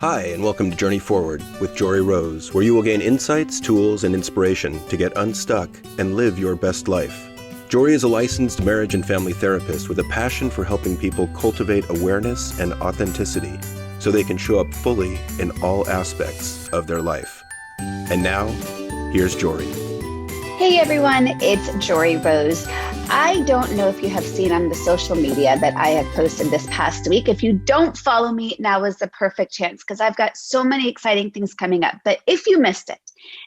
Hi, and welcome to Journey Forward with Jory Rose, where you will gain insights, tools, and inspiration to get unstuck and live your best life. Jory is a licensed marriage and family therapist with a passion for helping people cultivate awareness and authenticity so they can show up fully in all aspects of their life. And now, here's Jory. Hey everyone, it's Jory Rose. I don't know if you have seen on the social media that I have posted this past week. If you don't follow me, now is the perfect chance because I've got so many exciting things coming up. But if you missed it,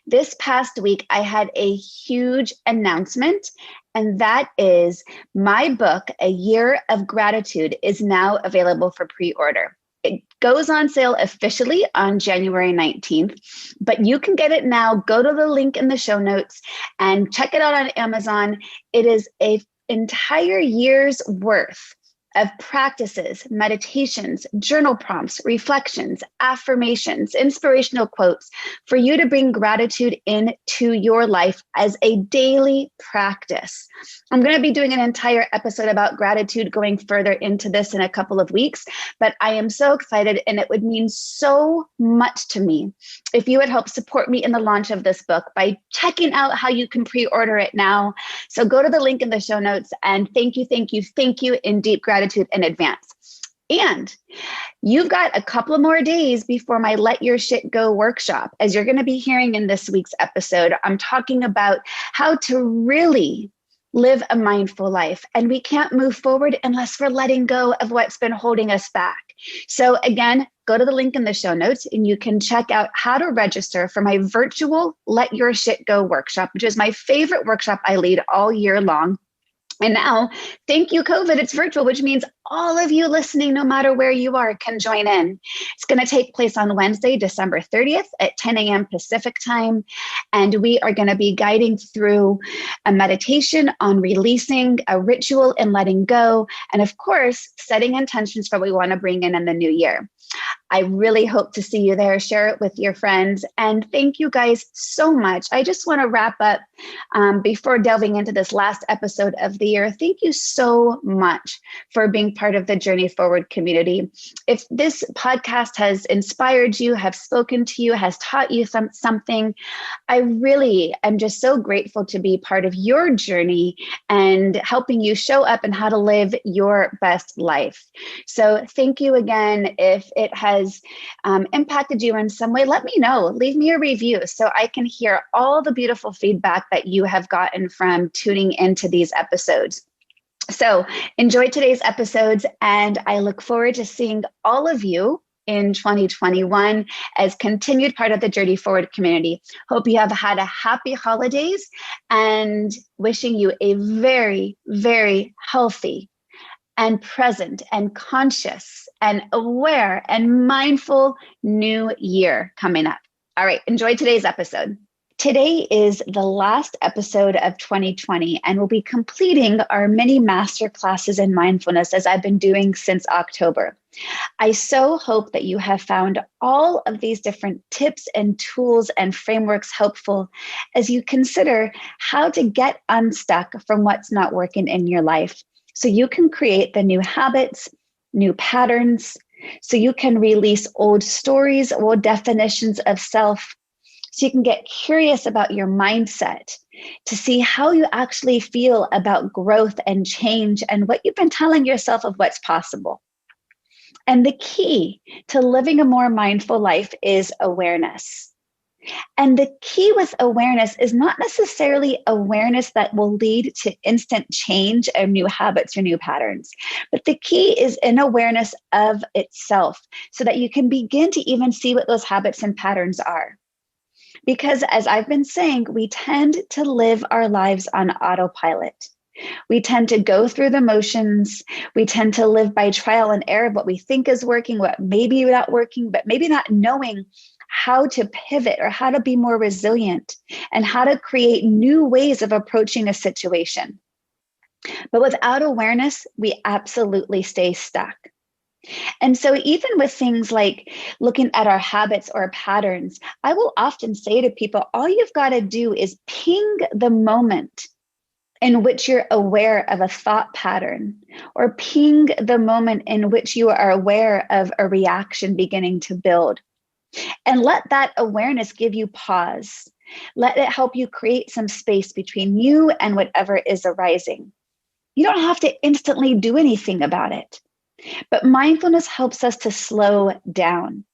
this past week I had a huge announcement, and that is my book, A Year of Gratitude, is now available for pre-order. It goes on sale officially on January 19th, but you can get it now. Go to the link in the show notes and check it out on Amazon. It is an entire year's worth of practices, meditations, journal prompts, reflections, affirmations, inspirational quotes for you to bring gratitude into your life as a daily practice. I'm going to be doing an entire episode about gratitude going further into this in a couple of weeks, but I am so excited, and it would mean so much to me if you would help support me in the launch of this book by checking out how you can pre-order it now. So go to the link in the show notes, and thank you in deep gratitude in advance. And you've got a couple of more days before my Let Your Shit Go workshop. As you're going to be hearing in this week's episode, I'm talking about how to really live a mindful life. And we can't move forward unless we're letting go of what's been holding us back. So again, go to the link in the show notes and you can check out how to register for my virtual Let Your Shit Go workshop, which is my favorite workshop I lead all year long. And now, thank you, COVID, it's virtual, which means all of you listening, no matter where you are, can join in. It's going to take place on Wednesday, December 30th at 10 a.m. Pacific time. And we are going to be guiding through a meditation on releasing, a ritual in letting go, and of course, setting intentions for what we want to bring in the new year. I really hope to see you there. Share it with your friends. And thank you guys so much. I just want to wrap up before delving into this last episode of the year. Thank you so much for being part of the Journey Forward community. If this podcast has inspired you, have spoken to you, has taught you something, I really am just so grateful to be part of your journey and helping you show up and how to live your best life. So thank you again. If it has impacted you in some way, let me know. Leave me a review so I can hear all the beautiful feedback that you have gotten from tuning into these episodes. So enjoy today's episodes, and I look forward to seeing all of you in 2021 as continued part of the Journey Forward community. Hope you have had a happy holidays and wishing you a very, very healthy and present and conscious and aware and mindful new year coming up. All right, enjoy today's episode. Today is the last episode of 2020, and we'll be completing our mini masterclasses in mindfulness as I've been doing since October. I so hope that you have found all of these different tips and tools and frameworks helpful as you consider how to get unstuck from what's not working in your life, so you can create the new habits, new patterns, so you can release old stories, old definitions of self, so you can get curious about your mindset to see how you actually feel about growth and change and what you've been telling yourself of what's possible. And the key to living a more mindful life is awareness. And the key with awareness is not necessarily awareness that will lead to instant change or new habits or new patterns, but the key is an awareness of itself so that you can begin to even see what those habits and patterns are. Because as I've been saying, we tend to live our lives on autopilot. We tend to go through the motions. We tend to live by trial and error of what we think is working, what maybe not working, but maybe not knowing how to pivot or how to be more resilient and how to create new ways of approaching a situation. But without awareness, we absolutely stay stuck. And so even with things like looking at our habits or patterns, I will often say to people, all you've got to do is ping the moment in which you're aware of a thought pattern, or ping the moment in which you are aware of a reaction beginning to build. And let that awareness give you pause. Let it help you create some space between you and whatever is arising. You don't have to instantly do anything about it, but mindfulness helps us to slow down.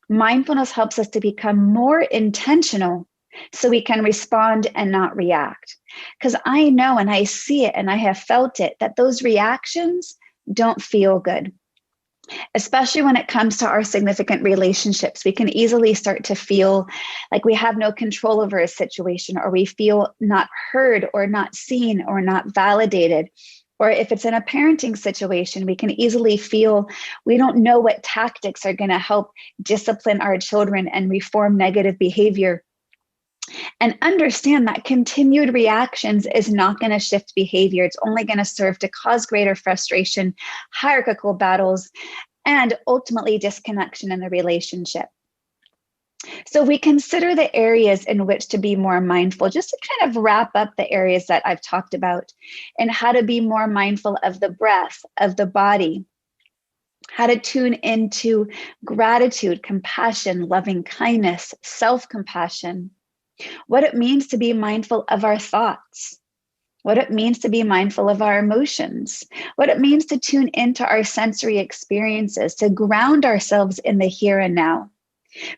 Mindfulness helps us to become more intentional so we can respond and not react. Because I know, and I see it, and I have felt it, that those reactions don't feel good. Especially when it comes to our significant relationships, we can easily start to feel like we have no control over a situation, or we feel not heard or not seen or not validated. Or if it's in a parenting situation, we can easily feel we don't know what tactics are going to help discipline our children and reform negative behavior. And understand that continued reactions is not going to shift behavior. It's only going to serve to cause greater frustration, hierarchical battles, and ultimately disconnection in the relationship. So we consider the areas in which to be more mindful, just to kind of wrap up the areas that I've talked about, and how to be more mindful of the breath, of the body, how to tune into gratitude, compassion, loving kindness, self-compassion, what it means to be mindful of our thoughts, what it means to be mindful of our emotions, what it means to tune into our sensory experiences, to ground ourselves in the here and now.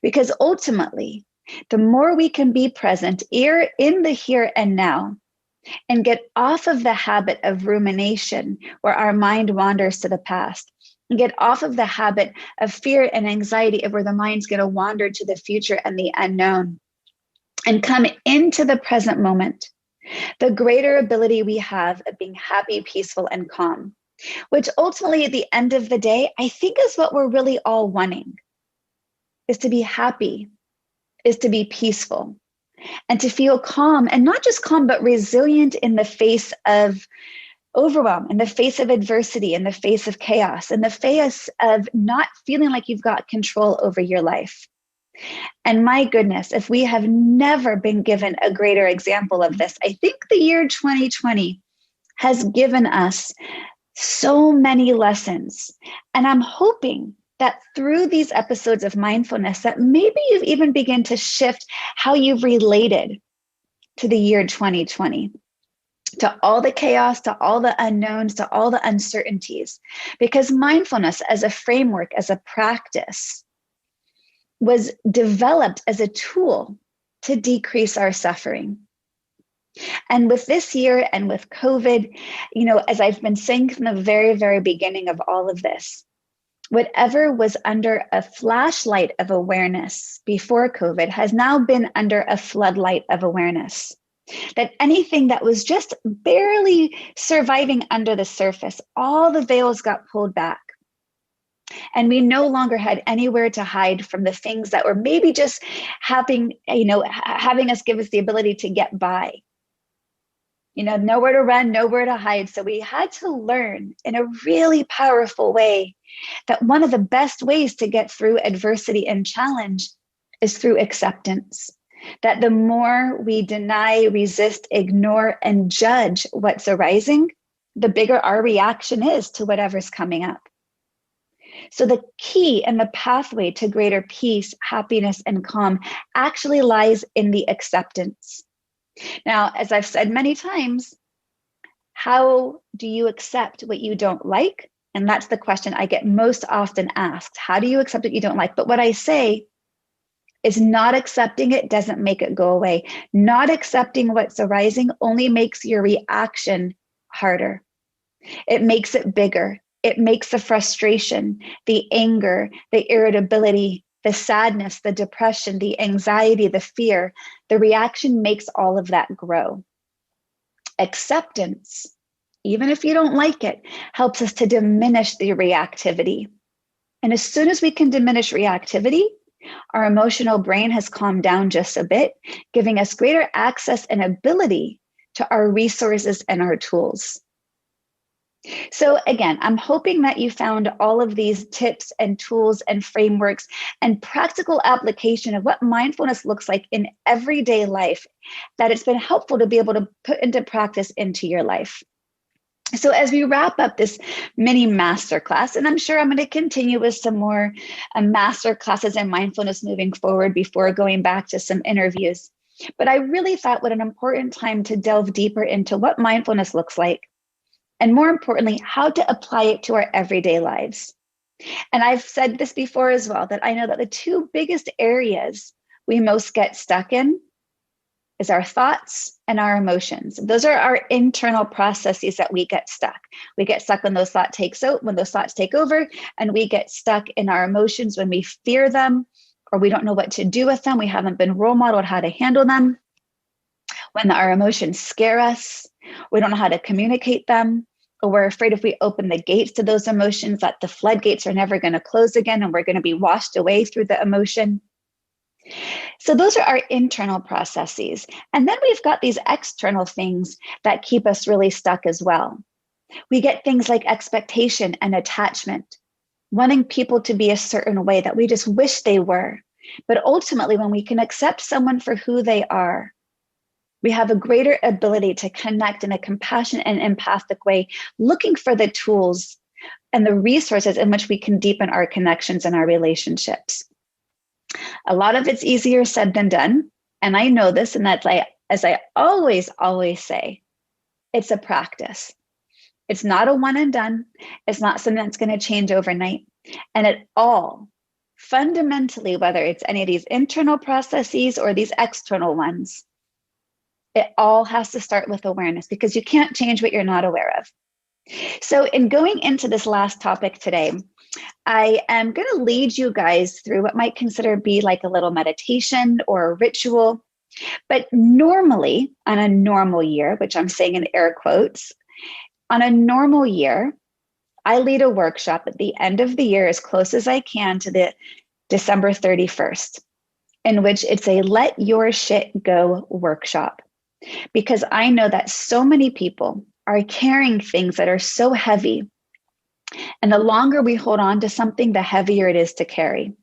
Because ultimately, the more we can be present in the here and now, and get off of the habit of rumination where our mind wanders to the past, and get off of the habit of fear and anxiety of where the mind's going to wander to the future and the unknown, and come into the present moment, the greater ability we have of being happy, peaceful, and calm, which ultimately at the end of the day, I think is what we're really all wanting, is to be happy, is to be peaceful, and to feel calm, and not just calm, but resilient in the face of overwhelm, in the face of adversity, in the face of chaos, in the face of not feeling like you've got control over your life. And my goodness, if we have never been given a greater example of this, I think the year 2020 has given us so many lessons. And I'm hoping that through these episodes of mindfulness, that maybe you've even begun to shift how you've related to the year 2020, to all the chaos, to all the unknowns, to all the uncertainties. Because mindfulness as a framework, as a practice, was developed as a tool to decrease our suffering. And with this year and with COVID, as I've been saying from the very, very beginning of all of this, whatever was under a flashlight of awareness before COVID has now been under a floodlight of awareness. That anything that was just barely surviving under the surface, all the veils got pulled back. And we no longer had anywhere to hide from the things that were maybe just having us give us the ability to get by. Nowhere to run, nowhere to hide. So we had to learn in a really powerful way that one of the best ways to get through adversity and challenge is through acceptance. That the more we deny, resist, ignore, and judge what's arising, the bigger our reaction is to whatever's coming up. So the key and the pathway to greater peace, happiness, and calm actually lies in the acceptance. Now, as I've said many times, how do you accept what you don't like? And that's the question I get most often asked. How do you accept what you don't like? But what I say is not accepting it doesn't make it go away. Not accepting what's arising only makes your reaction harder. It makes it bigger. It makes the frustration, the anger, the irritability, the sadness, the depression, the anxiety, the fear, the reaction makes all of that grow. Acceptance, even if you don't like it, helps us to diminish the reactivity. And as soon as we can diminish reactivity, our emotional brain has calmed down just a bit, giving us greater access and ability to our resources and our tools. So again, I'm hoping that you found all of these tips and tools and frameworks and practical application of what mindfulness looks like in everyday life, that it's been helpful to be able to put into practice into your life. So as we wrap up this mini masterclass, and I'm sure I'm going to continue with some more masterclasses in mindfulness moving forward before going back to some interviews. But I really thought what an important time to delve deeper into what mindfulness looks like, and more importantly, how to apply it to our everyday lives. And I've said this before as well, that I know that the two biggest areas we most get stuck in is our thoughts and our emotions. Those are our internal processes that we get stuck. We get stuck when those thoughts take over, and we get stuck in our emotions when we fear them, or we don't know what to do with them. We haven't been role modeled how to handle them. When our emotions scare us, we don't know how to communicate them, or we're afraid if we open the gates to those emotions that the floodgates are never going to close again and we're going to be washed away through the emotion. So those are our internal processes. And then we've got these external things that keep us really stuck as well. We get things like expectation and attachment, wanting people to be a certain way that we just wish they were. But ultimately, when we can accept someone for who they are, we have a greater ability to connect in a compassionate and empathic way, looking for the tools and the resources in which we can deepen our connections and our relationships. A lot of it's easier said than done. And I know this, and that's as I always say, it's a practice. It's not a one and done. It's not something that's going to change overnight. And it all, fundamentally, whether it's any of these internal processes or these external ones, it all has to start with awareness, because you can't change what you're not aware of. So in going into this last topic today, I am going to lead you guys through what might consider be like a little meditation or a ritual. But normally, on a normal year, which I'm saying in air quotes, on a normal year, I lead a workshop at the end of the year as close as I can to the December 31st, in which it's a let your shit go workshop. Because I know that so many people are carrying things that are so heavy. And the longer we hold on to something, the heavier it is to carry.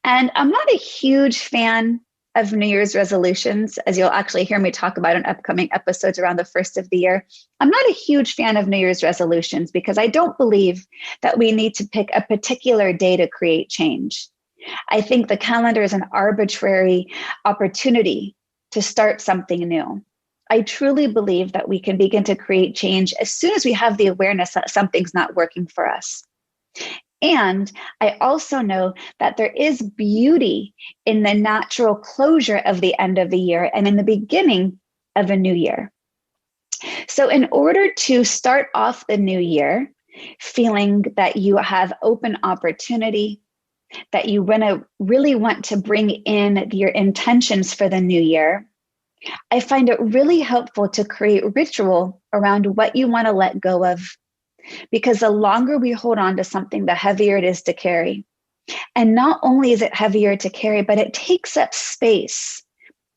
And I'm not a huge fan of New Year's resolutions, as you'll actually hear me talk about in upcoming episodes around the first of the year. I'm not a huge fan of New Year's resolutions because I don't believe that we need to pick a particular day to create change. I think the calendar is an arbitrary opportunity to start something new. I truly believe that we can begin to create change as soon as we have the awareness that something's not working for us. And I also know that there is beauty in the natural closure of the end of the year and in the beginning of a new year. So in order to start off the new year feeling that you have open opportunity, that you really want to bring in your intentions for the new year, I find it really helpful to create ritual around what you want to let go of, because the longer we hold on to something, the heavier it is to carry. And not only is it heavier to carry, but it takes up space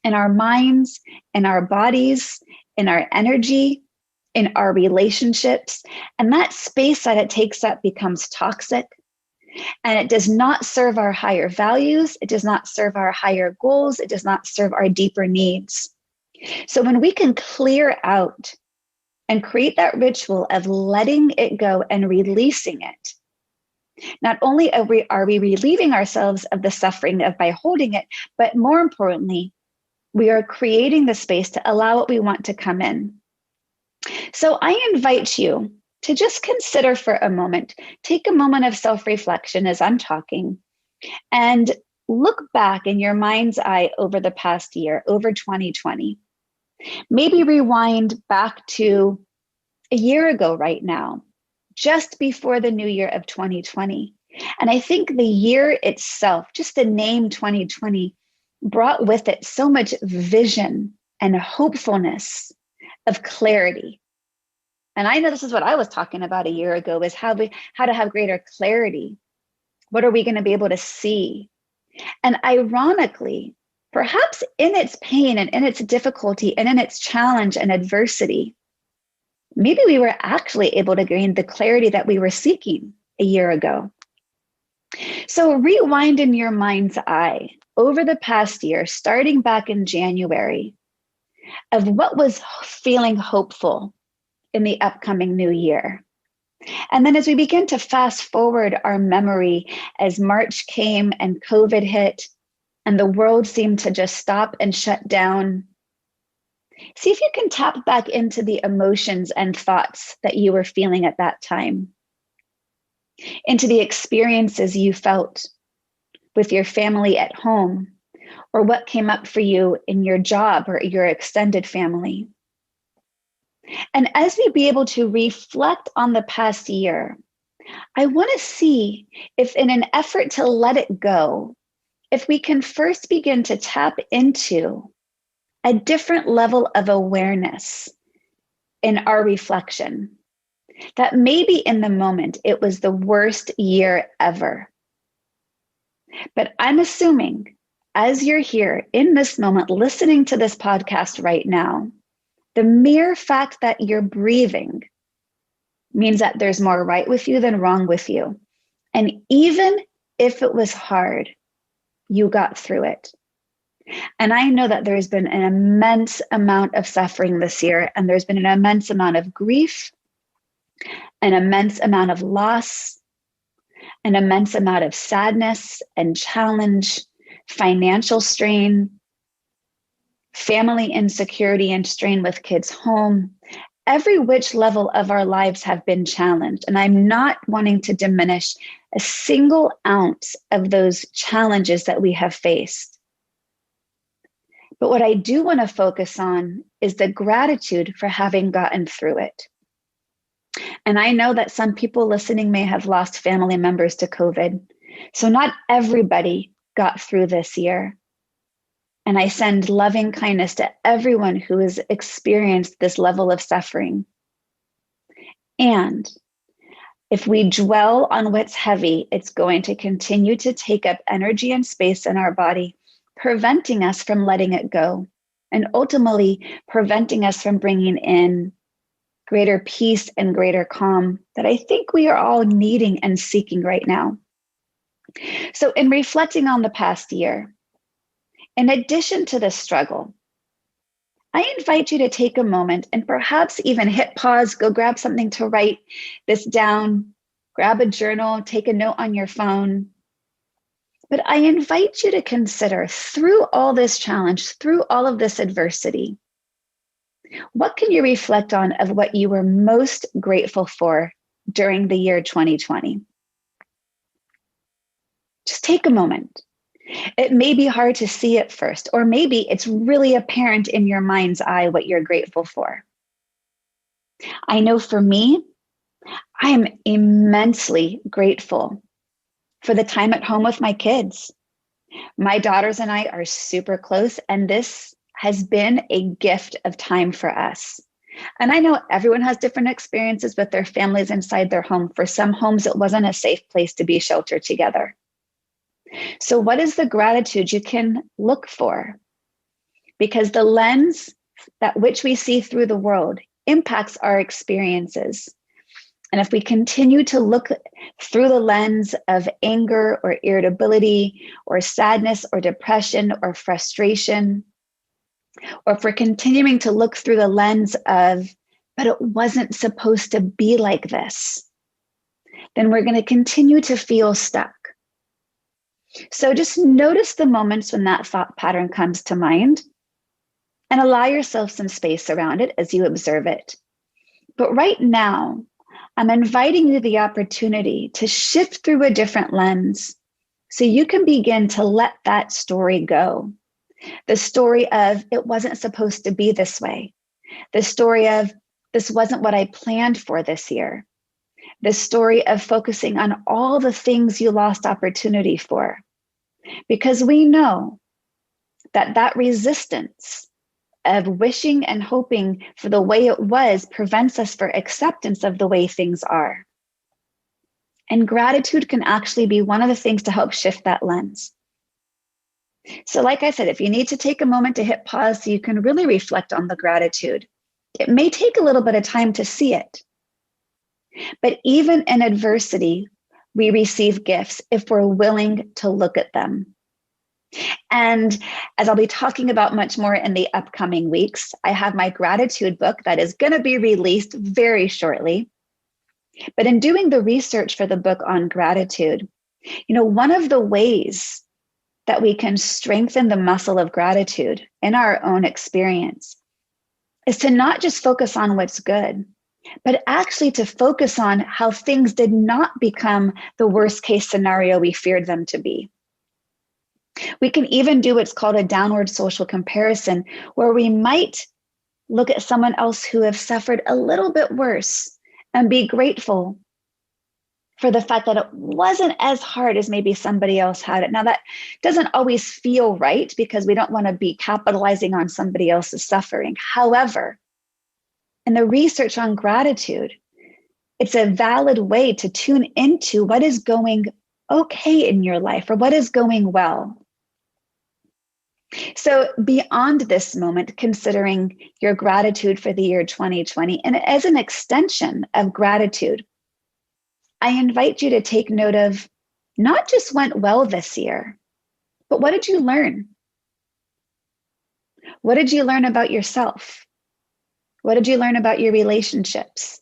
in our minds, in our bodies, in our energy, in our relationships. And that space that it takes up becomes toxic. And it does not serve our higher values. It does not serve our higher goals. It does not serve our deeper needs. So when we can clear out and create that ritual of letting it go and releasing it, not only are we relieving ourselves of the suffering of by holding it, but more importantly, we are creating the space to allow what we want to come in. So I invite you to just consider for a moment, take a moment of self-reflection as I'm talking, and look back in your mind's eye over the past year, over 2020. Maybe rewind back to a year ago right now, just before the new year of 2020. And I think the year itself, just the name 2020, brought with it so much vision and hopefulness of clarity. And I know this is what I was talking about a year ago, is how to have greater clarity. What are we going to be able to see? And ironically, perhaps in its pain and in its difficulty and in its challenge and adversity, Maybe we were actually able to gain the clarity that we were seeking a year ago. So rewind in your mind's eye over the past year, starting back in January, of what was feeling hopeful in the upcoming new year. And then as we begin to fast forward our memory, as March came and COVID hit and the world seemed to just stop and shut down, see if you can tap back into the emotions and thoughts that you were feeling at that time, into the experiences you felt with your family at home, or what came up for you in your job or your extended family. And as we be able to reflect on the past year, I want to see if, in an effort to let it go, if we can first begin to tap into a different level of awareness in our reflection, that maybe in the moment it was the worst year ever. But I'm assuming, as you're here in this moment, listening to this podcast right now, the mere fact that you're breathing means that there's more right with you than wrong with you. And even if it was hard, you got through it. And I know that there's been an immense amount of suffering this year, and there's been an immense amount of grief, an immense amount of loss, an immense amount of sadness and challenge, financial strain, family insecurity and strain with kids home. Every which level of our lives have been challenged. And I'm not wanting to diminish a single ounce of those challenges that we have faced. But what I do want to focus on is the gratitude for having gotten through it. And I know that some people listening may have lost family members to COVID. So not everybody got through this year. And I send loving kindness to everyone who has experienced this level of suffering. And if we dwell on what's heavy, it's going to continue to take up energy and space in our body, preventing us from letting it go, and ultimately preventing us from bringing in greater peace and greater calm that I think we are all needing and seeking right now. So in reflecting on the past year, in addition to this struggle, I invite you to take a moment and perhaps even hit pause, go grab something to write this down, grab a journal, take a note on your phone. But I invite you to consider, through all this challenge, through all of this adversity, what can you reflect on of what you were most grateful for during the year 2020? Just take a moment. It may be hard to see at first, or maybe it's really apparent in your mind's eye what you're grateful for. I know for me, I am immensely grateful for the time at home with my kids. My daughters and I are super close, and this has been a gift of time for us. And I know everyone has different experiences with their families inside their home. For some homes, it wasn't a safe place to be sheltered together. So what is the gratitude you can look for? Because the lens that which we see through the world impacts our experiences. And if we continue to look through the lens of anger or irritability or sadness or depression or frustration, or if we're continuing to look through the lens of, but it wasn't supposed to be like this, then we're going to continue to feel stuck. So just notice the moments when that thought pattern comes to mind and allow yourself some space around it as you observe it. But right now, I'm inviting you the opportunity to shift through a different lens so you can begin to let that story go. The story of, it wasn't supposed to be this way. The story of, this wasn't what I planned for this year. The story of focusing on all the things you lost opportunity for. Because we know that that resistance of wishing and hoping for the way it was prevents us from acceptance of the way things are. And gratitude can actually be one of the things to help shift that lens. So like I said, if you need to take a moment to hit pause so you can really reflect on the gratitude, It may take a little bit of time to see it, but even in adversity, we receive gifts if we're willing to look at them. And as I'll be talking about much more in the upcoming weeks, I have my gratitude book that is going to be released very shortly. But in doing the research for the book on gratitude, one of the ways that we can strengthen the muscle of gratitude in our own experience is to not just focus on what's good, but actually to focus on how things did not become the worst case scenario we feared them to be. We can even do what's called a downward social comparison, where we might look at someone else who have suffered a little bit worse and be grateful for the fact that it wasn't as hard as maybe somebody else had it. Now, that doesn't always feel right because we don't want to be capitalizing on somebody else's suffering. However, in the research on gratitude, it's a valid way to tune into what is going okay in your life or what is going well. So beyond this moment, considering your gratitude for the year 2020, and as an extension of gratitude, I invite you to take note of not just went well this year, but what did you learn? What did you learn about yourself? What did you learn about your relationships?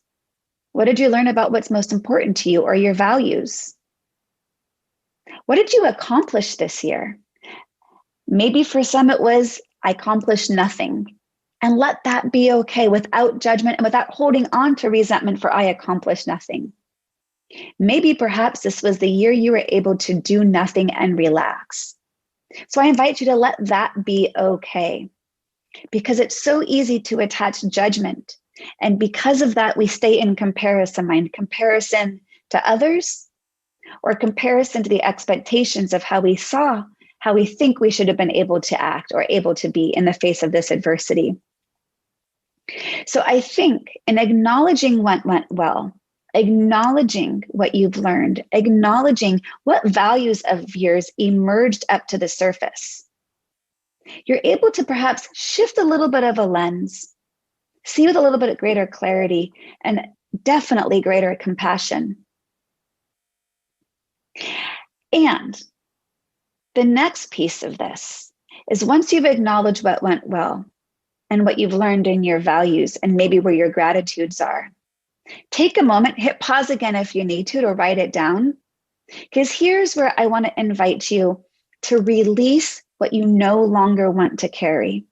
What did you learn about what's most important to you or your values? What did you accomplish this year? Maybe for some it was, I accomplished nothing. And let that be okay without judgment and without holding on to resentment for I accomplished nothing. Maybe perhaps this was the year you were able to do nothing and relax. So I invite you to let that be okay, because it's so easy to attach judgment. And because of that, we stay in comparison mind, comparison to others, or comparison to the expectations of how we think we should have been able to act or able to be in the face of this adversity. So I think in acknowledging what went well, acknowledging what you've learned, acknowledging what values of yours emerged up to the surface, you're able to perhaps shift a little bit of a lens, see with a little bit of greater clarity, and definitely greater compassion. And the next piece of this is once you've acknowledged what went well and what you've learned in your values and maybe where your gratitudes are, take a moment, hit pause again if you need to write it down, because here's where I want to invite you to release what you no longer want to carry,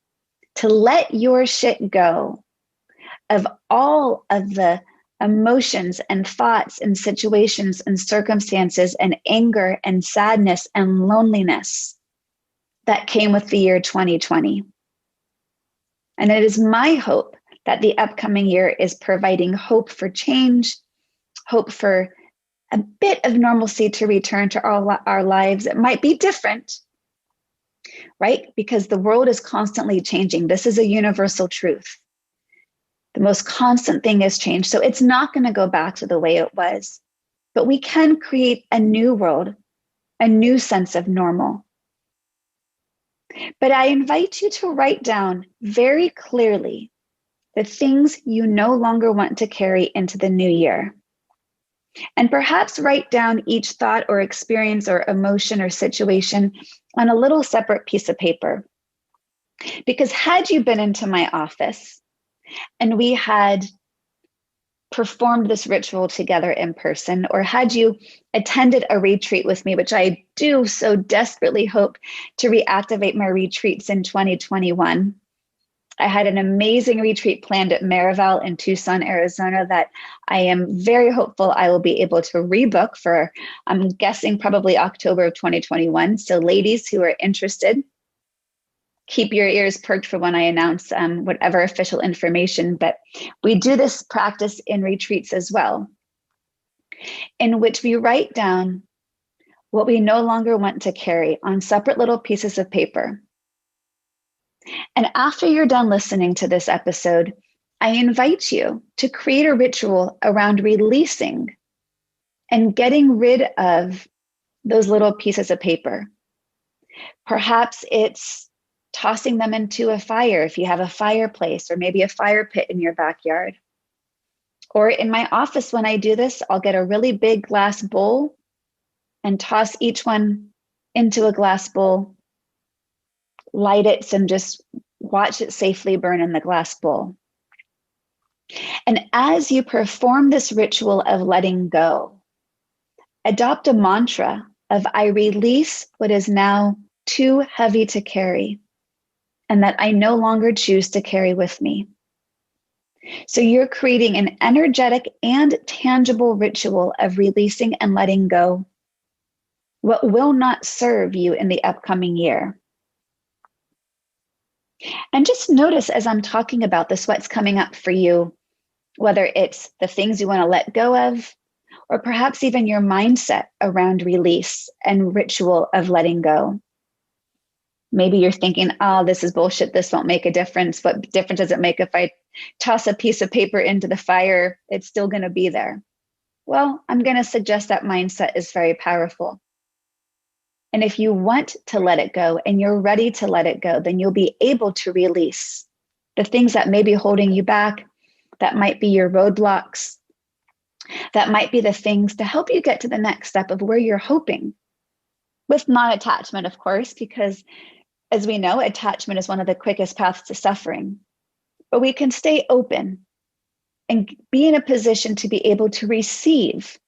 to let your shit go of all of the emotions and thoughts and situations and circumstances and anger and sadness and loneliness that came with the year 2020. And it is my hope that the upcoming year is providing hope for change, hope for a bit of normalcy to return to our lives. It might be different, right? Because the world is constantly changing. This is a universal truth. The most constant thing is change. So it's not going to go back to the way it was, but we can create a new world, a new sense of normal. But I invite you to write down very clearly the things you no longer want to carry into the new year. And perhaps write down each thought or experience or emotion or situation on a little separate piece of paper. Because had you been into my office and we had performed this ritual together in person, or had you attended a retreat with me, which I do so desperately hope to reactivate my retreats in 2021. I had an amazing retreat planned at Marival in Tucson, Arizona, that I am very hopeful I will be able to rebook for, I'm guessing, probably October of 2021. So ladies who are interested, keep your ears perked for when I announce whatever official information. But we do this practice in retreats as well, in which we write down what we no longer want to carry on separate little pieces of paper. And after you're done listening to this episode, I invite you to create a ritual around releasing and getting rid of those little pieces of paper. Perhaps it's tossing them into a fire if you have a fireplace or maybe a fire pit in your backyard. Or in my office, when I do this, I'll get a really big glass bowl and toss each one into a glass bowl, light it, and just watch it safely burn in the glass bowl. And as you perform this ritual of letting go, adopt a mantra of I release what is now too heavy to carry and that I no longer choose to carry with me. So you're creating an energetic and tangible ritual of releasing and letting go what will not serve you in the upcoming year. And just notice as I'm talking about this, what's coming up for you, whether it's the things you want to let go of, or perhaps even your mindset around release and ritual of letting go. Maybe you're thinking, oh, this is bullshit. This won't make a difference. What difference does it make if I toss a piece of paper into the fire? It's still going to be there. Well, I'm going to suggest that mindset is very powerful. And if you want to let it go and you're ready to let it go, then you'll be able to release the things that may be holding you back. That might be your roadblocks. That might be the things to help you get to the next step of where you're hoping, with non-attachment, of course, because as we know, attachment is one of the quickest paths to suffering. But we can stay open and be in a position to be able to receive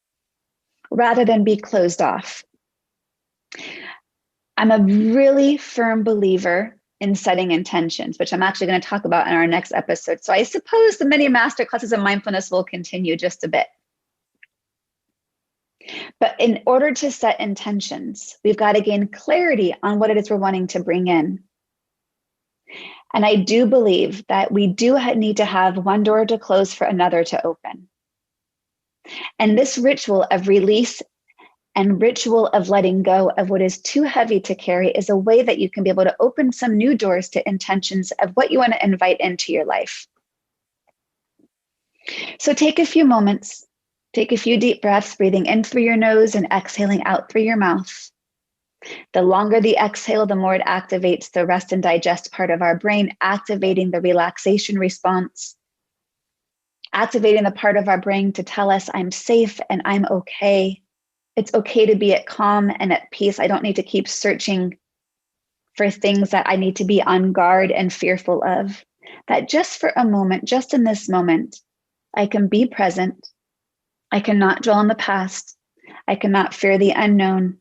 rather than be closed off. I'm a really firm believer in setting intentions, which I'm actually going to talk about in our next episode. So I suppose the mini masterclasses of mindfulness will continue just a bit. But in order to set intentions, we've got to gain clarity on what it is we're wanting to bring in. And I do believe that we do need to have one door to close for another to open. And this ritual of release and ritual of letting go of what is too heavy to carry is a way that you can be able to open some new doors to intentions of what you want to invite into your life. So take a few moments, take a few deep breaths, breathing in through your nose and exhaling out through your mouth. The longer the exhale, the more it activates the rest and digest part of our brain, activating the relaxation response, activating the part of our brain to tell us I'm safe and I'm okay. It's okay to be at calm and at peace. I don't need to keep searching for things that I need to be on guard and fearful of. That just for a moment, just in this moment, I can be present. I cannot dwell on the past. I cannot fear the unknown.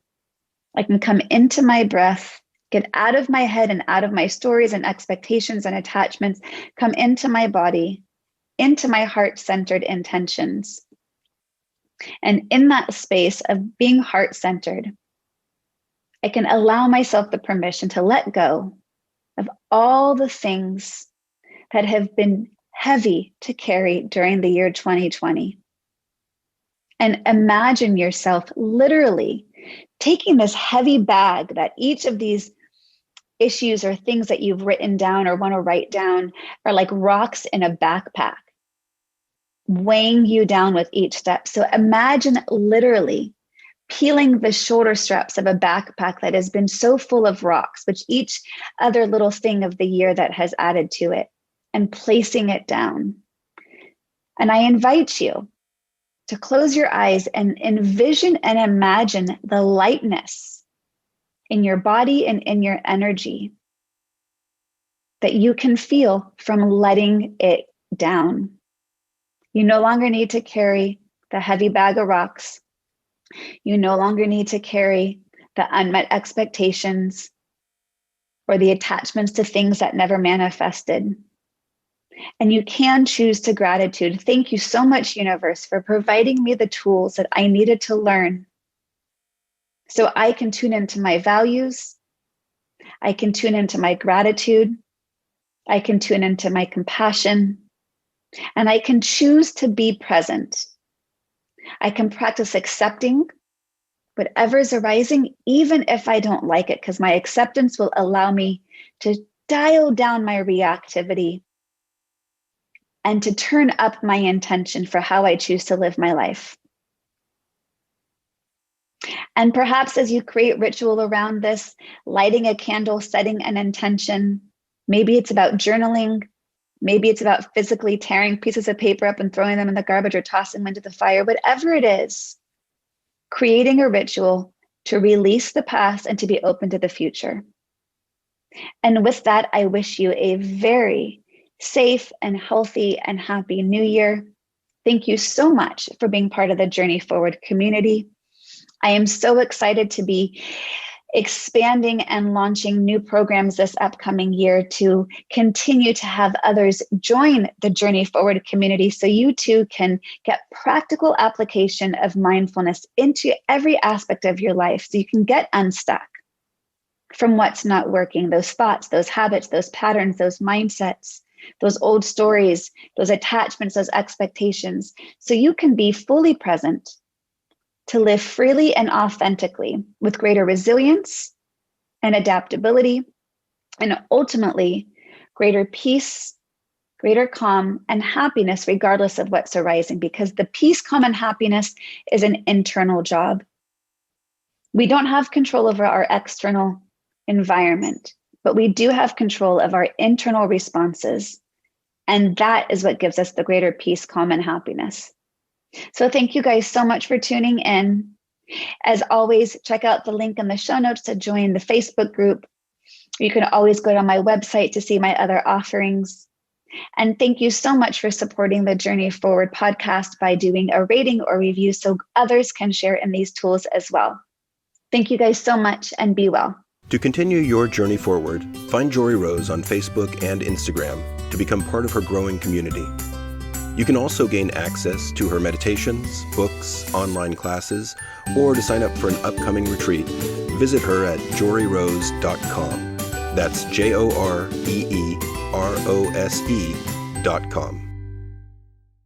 I can come into my breath, get out of my head and out of my stories and expectations and attachments, come into my body, into my heart-centered intentions. And in that space of being heart-centered, I can allow myself the permission to let go of all the things that have been heavy to carry during the year 2020. And imagine yourself literally taking this heavy bag that each of these issues or things that you've written down or want to write down are like rocks in a backpack, weighing you down with each step. So imagine literally peeling the shoulder straps of a backpack that has been so full of rocks, which each other little thing of the year that has added to it, and placing it down. And I invite you to close your eyes and envision and imagine the lightness in your body and in your energy that you can feel from letting it down. You no longer need to carry the heavy bag of rocks. You no longer need to carry the unmet expectations or the attachments to things that never manifested. And you can choose to gratitude. Thank you so much, universe, for providing me the tools that I needed to learn so I can tune into my values. I can tune into my gratitude. I can tune into my compassion. And I can choose to be present. I can practice accepting whatever's arising, even if I don't like it, because my acceptance will allow me to dial down my reactivity and to turn up my intention for how I choose to live my life. And perhaps as you create ritual around this, lighting a candle, setting an intention, maybe it's about journaling, maybe it's about physically tearing pieces of paper up and throwing them in the garbage or tossing them into the fire, whatever it is, creating a ritual to release the past and to be open to the future. And with that, I wish you a very safe and healthy and happy new year. Thank you so much for being part of the Journey Forward community. I am so excited to be expanding and launching new programs this upcoming year to continue to have others join the Journey Forward community so you too can get practical application of mindfulness into every aspect of your life so you can get unstuck from what's not working, those thoughts, those habits, those patterns, those mindsets, those old stories, those attachments, those expectations, so you can be fully present to live freely and authentically with greater resilience and adaptability, and ultimately greater peace, greater calm, and happiness, regardless of what's arising, because the peace, calm, and happiness is an internal job. We don't have control over our external environment, but we do have control of our internal responses. And that is what gives us the greater peace, calm, and happiness. So thank you guys so much for tuning in. As always, check out the link in the show notes to join the Facebook group. You can always go to my website to see my other offerings. And thank you so much for supporting the Journey Forward podcast by doing a rating or review so others can share in these tools as well. Thank you guys so much, and be well. To continue your journey forward, find Jory Rose on Facebook and Instagram to become part of her growing community. You can also gain access to her meditations, books, online classes, or to sign up for an upcoming retreat, visit her at joryrose.com. That's JOREEROSE.com.